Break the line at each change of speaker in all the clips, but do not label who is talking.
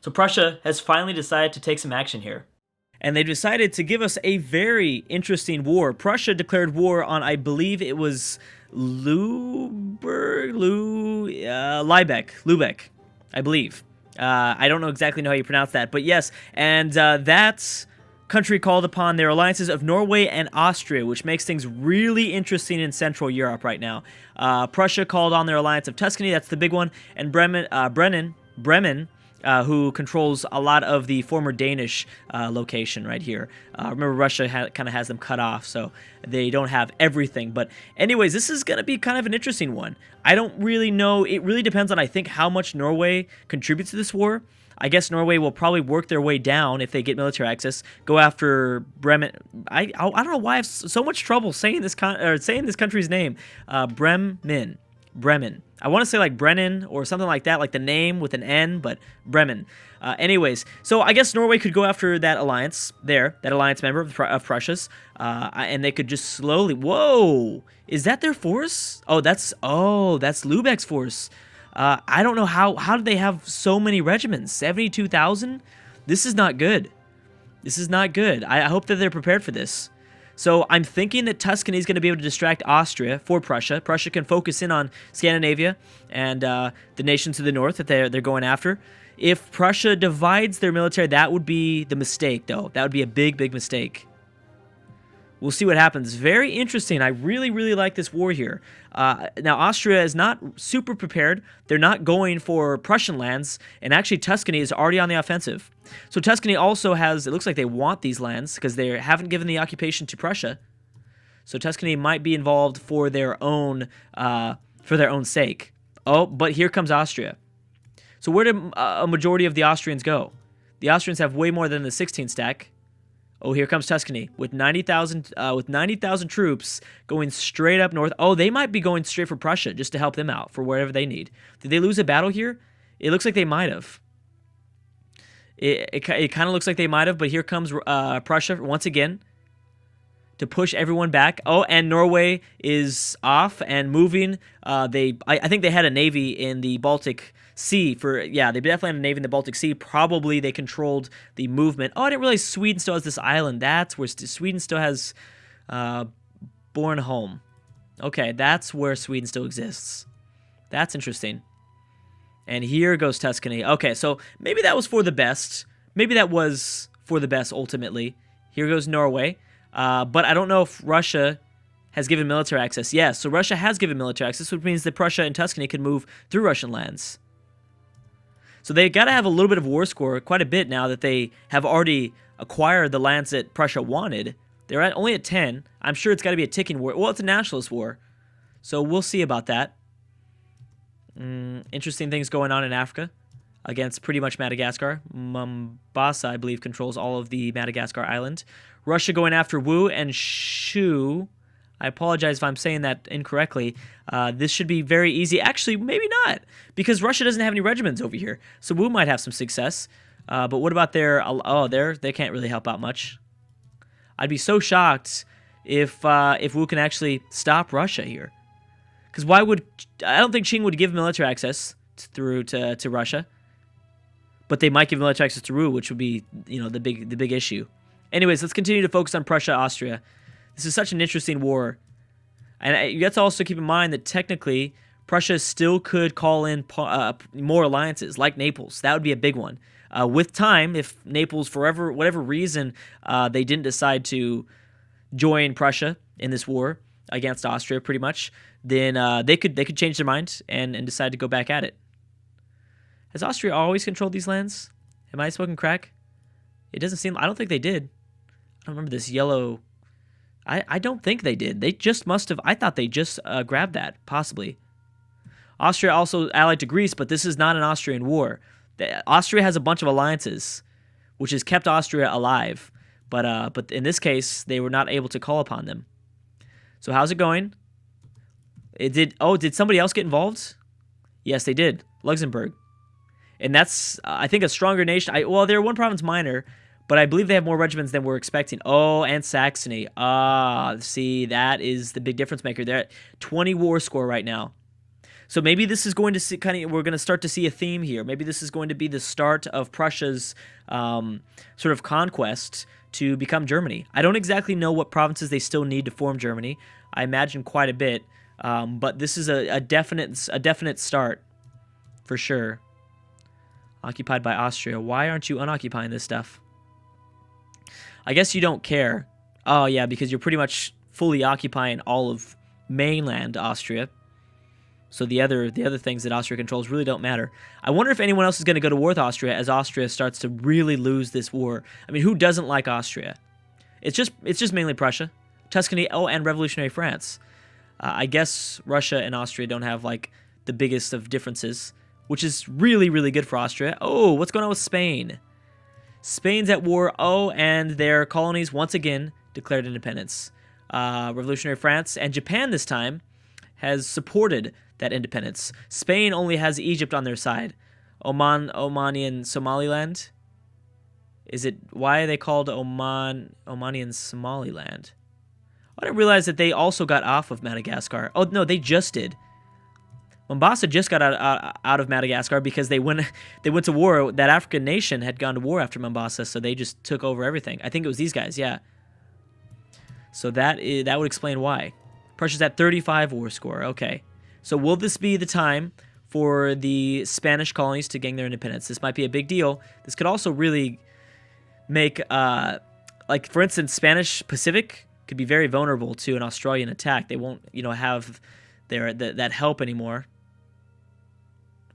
So Prussia has finally decided to take some action here. And they decided to give us a very interesting war. Prussia declared war on, I believe it was Lubeck, I believe. I don't know exactly how you pronounce that, but yes. And that country called upon their alliances of Norway and Austria, which makes things really interesting in Central Europe right now. Prussia called on their alliance of Tuscany, that's the big one, and Bremen, who controls a lot of the former Danish location right here. Remember, Russia kind of has them cut off, so they don't have everything. But anyways, this is going to be kind of an interesting one. I don't really know. It really depends on, I think, how much Norway contributes to this war. I guess Norway will probably work their way down if they get military access. Go after Bremen. I don't know why I have so much trouble saying this country's name. Bremen. I want to say like Brennan or something like that, like the name with an N, but Bremen. Anyways, so I guess Norway could go after that alliance member of Prussia's, and they could just slowly. Whoa, is that their force? Oh, that's Lubeck's force. I don't know how did they have so many regiments? 72,000. This is not good. This is not good. I hope that they're prepared for this. So I'm thinking that Tuscany is going to be able to distract Austria for Prussia. Prussia can focus in on Scandinavia and the nations to the north that they're going after. If Prussia divides their military, that would be the mistake, though. That would be a big, big mistake. We'll see what happens. Very interesting. I really, really like this war here. Now, Austria is not super prepared. They're not going for Prussian lands, and actually Tuscany is already on the offensive. So Tuscany also has, it looks like they want these lands because they haven't given the occupation to Prussia. So Tuscany might be involved for their own sake. Oh, but here comes Austria. So where did a majority of the Austrians go? The Austrians have way more than the 16 stack. Oh, here comes Tuscany with 90,000 troops going straight up north. Oh, they might be going straight for Prussia just to help them out for whatever they need. Did they lose a battle here? It looks like they might have. It kind of looks like they might have, but here comes Prussia once again to push everyone back. Oh, and Norway is off and moving. I think they had a navy in the Baltic Sea they definitely had a navy in the Baltic Sea. Probably they controlled the movement. Oh, I didn't realize Sweden still has this island. That's where Sweden still has Bornholm. Okay, that's where Sweden still exists. That's interesting. And here goes Tuscany. Okay, so maybe that was for the best. Maybe that was for the best ultimately. Here goes Norway. But I don't know if Russia has given military access. Yes, so Russia has given military access, which means that Prussia and Tuscany can move through Russian lands. So they got to have a little bit of war score, quite a bit now that they have already acquired the lands that Prussia wanted. They're only at 10. I'm sure it's got to be a ticking war. Well, it's a nationalist war, so we'll see about that. Interesting things going on in Africa against pretty much Madagascar. Mombasa, I believe, controls all of the Madagascar island. Russia going after Wu and Shu. I apologize if I'm saying that incorrectly. This should be very easy. Actually, maybe not, because Russia doesn't have any regiments over here. So Wu might have some success. But what about they can't really help out much. I'd be so shocked if Wu can actually stop Russia here. Because I don't think Qing would give military access through to Russia. But they might give military access to Wu, which would be, the big issue. Anyways, let's continue to focus on Prussia, Austria. This is such an interesting war. And you have to also keep in mind that technically Prussia still could call in more alliances, like Naples. That would be a big one. With time, if Naples, for whatever reason, they didn't decide to join Prussia in this war against Austria, pretty much, then they could change their mind and decide to go back at it. Has Austria always controlled these lands? Am I smoking crack? It doesn't seem. I don't think they did. I don't remember this yellow. I don't think they did. They just must have. I thought they just grabbed that, possibly. Austria also allied to Greece, but this is not an Austrian war. Austria has a bunch of alliances, which has kept Austria alive. But in this case, they were not able to call upon them. So how's it going? Did somebody else get involved? Yes, they did. Luxembourg. And that's, I think, a stronger nation. They're one province minor, but I believe they have more regiments than we're expecting. Oh, and Saxony. See, that is the big difference maker. They're at 20 war score right now. So maybe this is going to see we're going to start to see a theme here. Maybe this is going to be the start of Prussia's sort of conquest to become Germany. I don't exactly know what provinces they still need to form Germany. I imagine quite a bit, but this is a definite start for sure. Occupied by Austria. Why aren't you unoccupying this stuff? I guess you don't care. Oh yeah, because you're pretty much fully occupying all of mainland Austria. So the other things that Austria controls really don't matter. I wonder if anyone else is going to go to war with Austria as Austria starts to really lose this war. I mean, who doesn't like Austria? It's just mainly Prussia, Tuscany, and Revolutionary France. I guess Russia and Austria don't have like the biggest of differences, which is really, really good for Austria. Oh, what's going on with Spain? Spain's at war. Oh, and their colonies once again declared independence. Revolutionary France and Japan this time has supported that independence. Spain only has Egypt on their side. Omanian Somaliland. Why are they called Omanian Somaliland? I didn't realize that they also got off of Madagascar. Oh no, they just did. Mombasa just got out of Madagascar because they went to war. That African nation had gone to war after Mombasa, so they just took over everything. I think it was these guys, yeah. So that would explain why. Prussia's at 35 war score. Okay. So will this be the time for the Spanish colonies to gain their independence? This might be a big deal. This could also really make, like for instance, Spanish Pacific could be very vulnerable to an Australian attack. They won't, have that help anymore.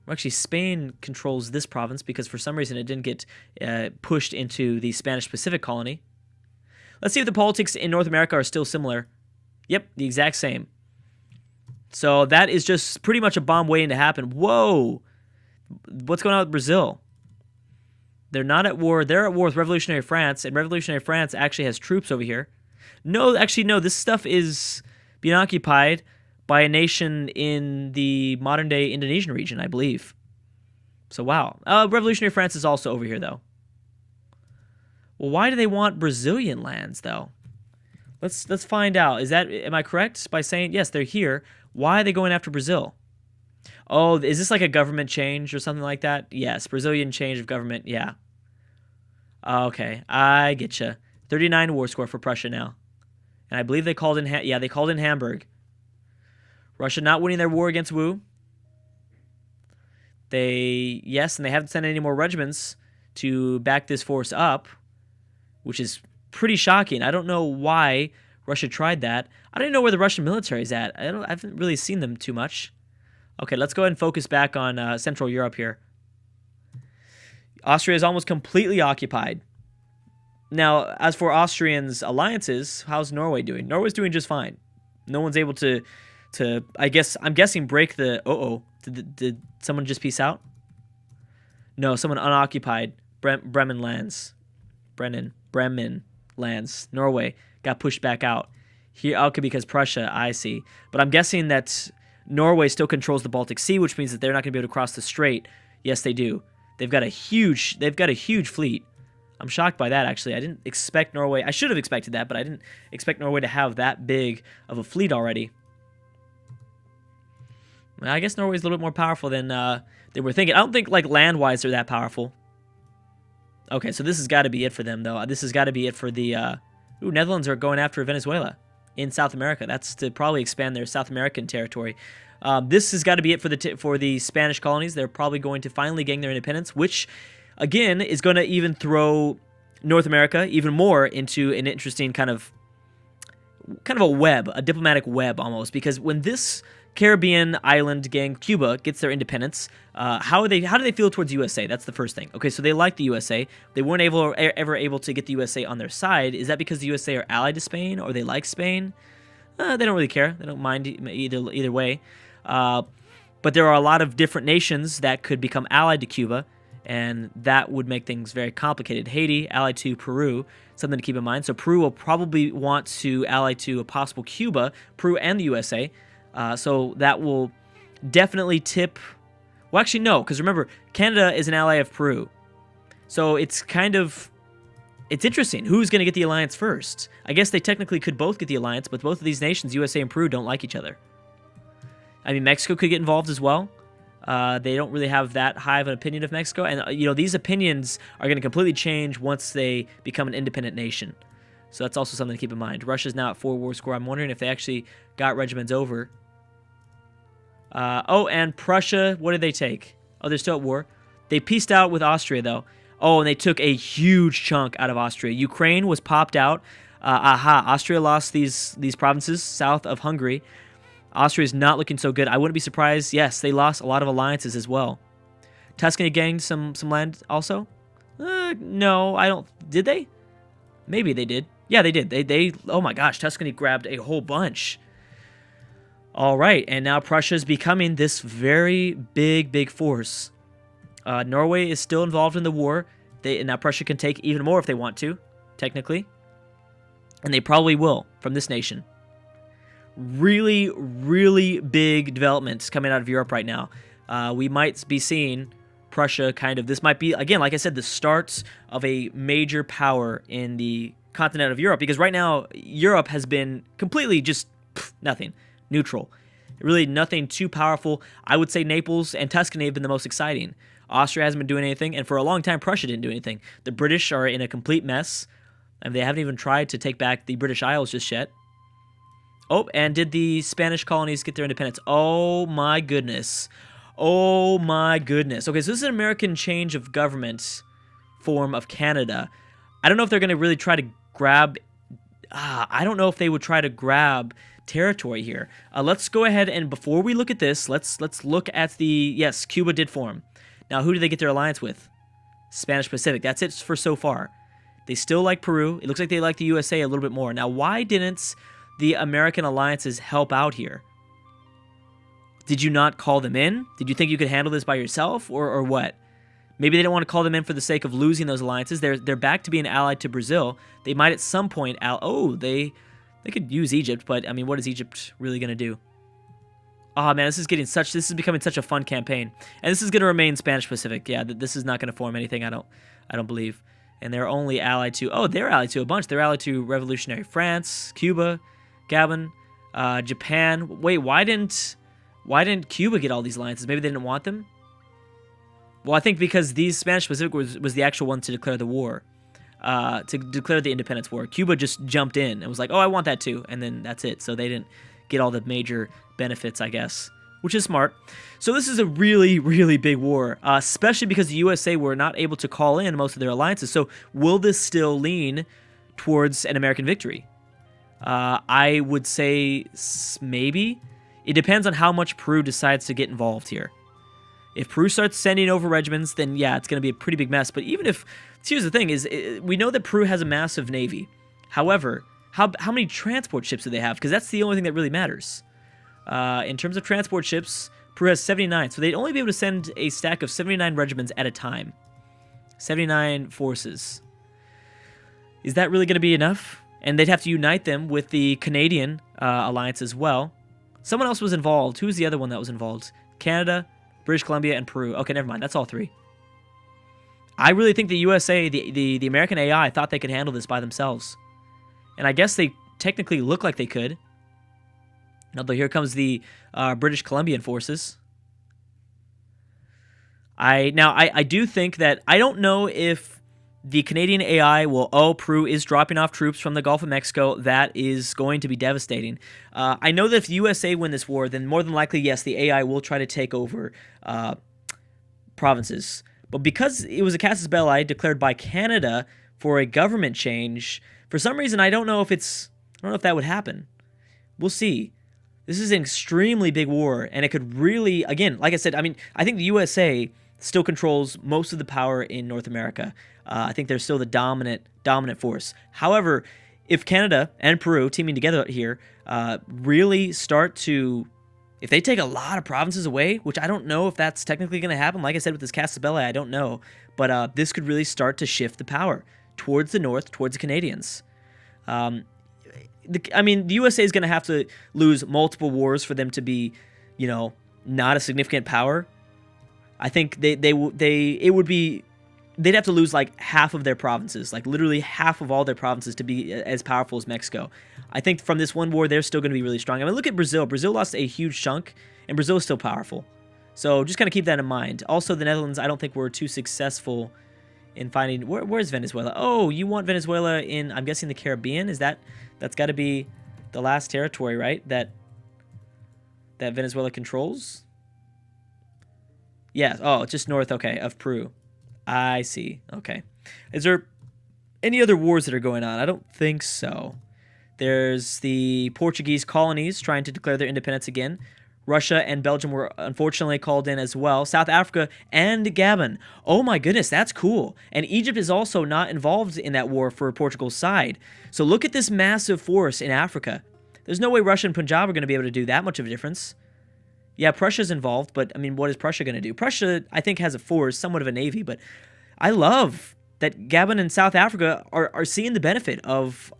Well, actually, Spain controls this province because for some reason it didn't get pushed into the Spanish Pacific colony. Let's see if the politics in North America are still similar. Yep, the exact same. So that is just pretty much a bomb waiting to happen. Whoa! What's going on with Brazil? They're not at war. They're at war with Revolutionary France, and Revolutionary France actually has troops over here. No, actually, no. This stuff is being occupied by a nation in the modern-day Indonesian region, I believe. So, wow. Revolutionary France is also over here, though. Well, why do they want Brazilian lands, though? Let's find out. Am I correct by saying, yes, they're here. Why are they going after Brazil? Oh, is this like a government change or something like that? Yes, Brazilian change of government, yeah. Okay, I get you. 39 war score for Prussia now. And I believe they called in, they called in Hamburg. Russia not winning their war against Wu. And they haven't sent any more regiments to back this force up, which is pretty shocking. I don't know why Russia tried that. I don't even know where the Russian military is at. I haven't really seen them too much. Okay, let's go ahead and focus back on Central Europe here. Austria is almost completely occupied. Now, as for Austrians' alliances, how's Norway doing? Norway's doing just fine. No one's able to I'm guessing break the... Did someone just peace out? No, someone unoccupied Bremen lands. Bremen lands. Norway got pushed back out. Here, okay, because Prussia, I see. But I'm guessing that Norway still controls the Baltic Sea, which means that they're not going to be able to cross the strait. Yes, they do. They've got a huge fleet. I'm shocked by that, actually. I didn't expect Norway. I should have expected that, but I didn't expect Norway to have that big of a fleet already. Well, I guess Norway's a little bit more powerful than they were thinking. I don't think, like, land-wise they're that powerful. Okay, so this has got to be it for them, though. This has got to be it for the... Netherlands are going after Venezuela in South America. That's to probably expand their South American territory. This has got to be it for the Spanish colonies. They're probably going to finally gain their independence, which, again, is going to even throw North America even more into an interesting kind of a web, a diplomatic web almost, because when this Caribbean island gang, Cuba, gets their independence, how do they feel towards USA? That's the first thing. Okay, so they like the USA. They weren't ever able to get the USA on their side. Is that because the USA are allied to Spain, or they like Spain? They don't really care. They don't mind either way. But there are a lot of different nations that could become allied to Cuba, and that would make things very complicated. Haiti, allied to Peru, something to keep in mind. So Peru will probably want to ally to a possible Cuba, Peru and the USA. So that will definitely tip... Well, actually, no, because remember, Canada is an ally of Peru. So it's interesting. Who's going to get the alliance first? I guess they technically could both get the alliance, but both of these nations, USA and Peru, don't like each other. I mean, Mexico could get involved as well. They don't really have that high of an opinion of Mexico. And, these opinions are going to completely change once they become an independent nation. So that's also something to keep in mind. Russia's now at 4 war score. I'm wondering if they actually got regiments over. And Prussia, what did they take? Oh, they're still at war. They peaced out with Austria, though. Oh, and they took a huge chunk out of Austria. Ukraine was popped out. Austria lost these provinces south of Hungary. Austria is not looking so good. I wouldn't be surprised. Yes, they lost a lot of alliances as well. Tuscany gained some land also? No, I don't. Did they? Maybe they did. Yeah, they did. They. Oh my gosh, Tuscany grabbed a whole bunch. All right, and now Prussia is becoming this very big force. Norway is still involved in the war. Now Prussia can take even more if they want to, technically. And they probably will from this nation. Really big developments coming out of Europe right now. We might be seeing Prussia this might be, again, like I said, the start of a major power in the continent of Europe, because right now Europe has been completely just nothing, neutral. Really nothing too powerful. I would say Naples and Tuscany have been the most exciting. Austria hasn't been doing anything, and for a long time Prussia didn't do anything. The British are in a complete mess, and they haven't even tried to take back the British Isles just yet. Oh, and did the Spanish colonies get their independence? Oh my goodness. Oh my goodness. Okay, so this is an American change of government form of Canada. I don't know if they're going to really try to grab... I don't know if they would try to grab territory here. Let's go ahead and before we look at this, let's look at the... Yes, Cuba did form. Now, who do they get their alliance with? Spanish Pacific. That's it for so far. They still like Peru. It looks like they like the USA a little bit more. Now, why didn't the American alliances help out here? Did you not call them in? Did you think you could handle this by yourself, or what? Maybe they don't want to call them in for the sake of losing those alliances. They're back to being allied to Brazil. They might at some point... they could use Egypt, but, I mean, what is Egypt really going to do? Oh, man, this is becoming such a fun campaign. And this is going to remain Spanish Pacific. Yeah, this is not going to form anything, I don't believe. And they're only allied to... Oh, they're allied to a bunch. They're allied to revolutionary France, Cuba, Gabon, Japan. Wait, why didn't Cuba get all these alliances? Maybe they didn't want them? Well, I think because these Spanish Pacific was the actual one to declare the war, to declare the independence war. Cuba just jumped in and was like, oh, I want that too. And then that's it. So they didn't get all the major benefits, I guess, which is smart. So this is a really big war, especially because the USA were not able to call in most of their alliances. So will this still lean towards an American victory? I would say maybe. It depends on how much Peru decides to get involved here. If Peru starts sending over regiments, then yeah, it's going to be a pretty big mess. But even if... Here's the thing, we know that Peru has a massive navy. However, how many transport ships do they have? Because that's the only thing that really matters. In terms of transport ships, Peru has 79. So they'd only be able to send a stack of 79 regiments at a time. 79 forces. Is that really going to be enough? And they'd have to unite them with the Canadian alliance as well. Someone else was involved. Who's the other one that was involved? Canada, British Columbia, and Peru. Okay, never mind. That's all three. I really think the USA, the American AI, thought they could handle this by themselves. And I guess they technically look like they could. Although here comes the British Columbian forces. I do think that... I don't know if the Canadian AI will... Oh, Peru is dropping off troops from the Gulf of Mexico. That is going to be devastating. I know that if the USA win this war, then more than likely, yes, the AI will try to take over provinces. But because it was a casus belli declared by Canada for a government change, for some reason I don't know if that would happen. We'll see. This is an extremely big war, and it could really, again, like I said, I mean, I think the USA still controls most of the power in North America. I think they're still the dominant force. However, if Canada and Peru teaming together here really start to... If they take a lot of provinces away, which I don't know if that's technically going to happen, like I said with this casus belli, I don't know, but this could really start to shift the power towards the north, towards the Canadians. The USA is going to have to lose multiple wars for them to be, not a significant power. I think it would be they'd have to lose like half of their provinces, like literally half of all their provinces to be as powerful as Mexico. I think from this one war, they're still going to be really strong. I mean, look at Brazil. Brazil lost a huge chunk, and Brazil is still powerful. So just kind of keep that in mind. Also, the Netherlands, I don't think were too successful in finding... Where's Venezuela? Oh, you want Venezuela in, I'm guessing, the Caribbean? Is that... That's got to be the last territory, right? That Venezuela controls? Yeah. Oh, just north, okay, of Peru. I see. Okay. Is there any other wars that are going on? I don't think so. There's the Portuguese colonies trying to declare their independence again. Russia and Belgium were unfortunately called in as well. South Africa and Gabon. Oh my goodness, that's cool. And Egypt is also not involved in that war for Portugal's side. So look at this massive force in Africa. There's no way Russia and Punjab are going to be able to do that much of a difference. Yeah, Prussia's involved, but I mean, what is Prussia going to do? Prussia, I think, has a force, somewhat of a navy, but I love that Gabon and South Africa are seeing the benefit of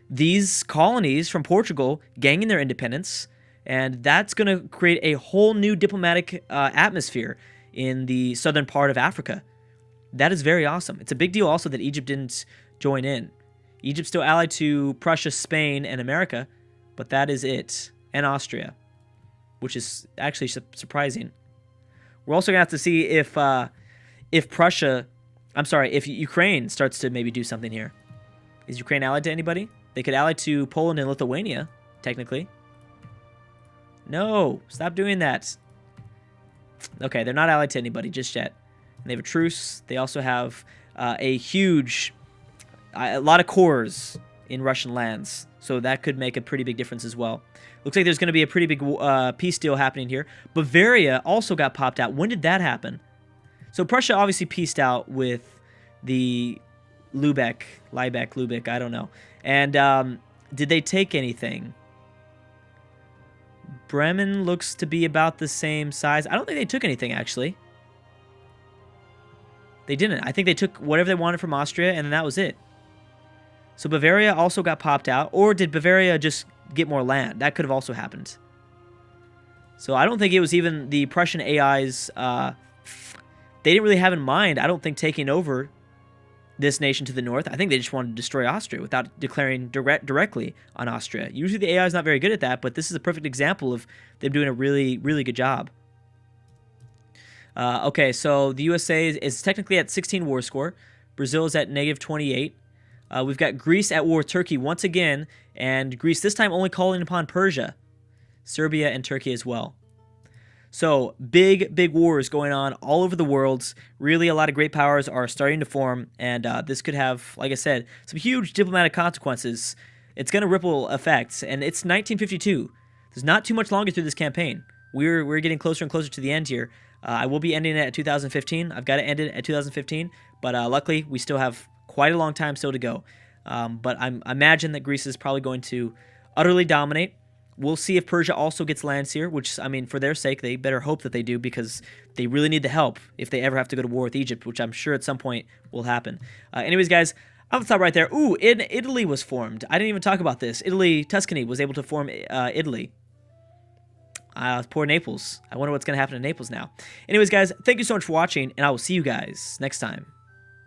these colonies from Portugal gaining their independence, and that's going to create a whole new diplomatic atmosphere in the southern part of Africa. That is very awesome. It's a big deal also that Egypt didn't join in. Egypt's still allied to Prussia, Spain, and America, but that is it, and Austria, which is actually surprising. We're also going to have to see if Ukraine starts to maybe do something here. Is Ukraine allied to anybody? They could ally to Poland and Lithuania, technically. No, stop doing that. Okay, they're not allied to anybody just yet. And they have a truce. They also have a lot of cores in Russian lands, so that could make a pretty big difference as well. Looks like there's going to be a pretty big peace deal happening here. Bavaria also got popped out. When did that happen? So Prussia obviously peaced out with the Lübeck, I don't know. And did they take anything? Bremen looks to be about the same size. I don't think they took anything, actually. They didn't. I think they took whatever they wanted from Austria, and then that was it. So Bavaria also got popped out. Or did Bavaria just get more land? That could have also happened. So I don't think it was even the Prussian AIs. They didn't really have in mind, I don't think, taking over this nation to the north. I think they just wanted to destroy Austria without declaring directly on Austria. Usually the AI is not very good at that, but this is a perfect example of them doing a really, really good job. Okay, so the USA is technically at 16 war score. Brazil is at -28. We've got Greece at war with Turkey once again, and Greece this time only calling upon Persia, Serbia, and Turkey as well. So big, big wars going on all over the world. Really, a lot of great powers are starting to form, and this could have, like I said, some huge diplomatic consequences. It's going to ripple effects, and it's 1952. There's not too much longer through this campaign. We're getting closer and closer to the end here. I will be ending it at 2015. I've got to end it at 2015, but luckily we still have quite a long time still to go. But I imagine that Greece is probably going to utterly dominate. We'll see if Persia also gets lands here, which, I mean, for their sake, they better hope that they do, because they really need the help if they ever have to go to war with Egypt, which I'm sure at some point will happen. Anyways, guys, I'm going to stop right there. Ooh, Italy was formed. I didn't even talk about this. Tuscany was able to form Italy. Poor Naples. I wonder what's going to happen to Naples now. Anyways, guys, thank you so much for watching, and I will see you guys next time.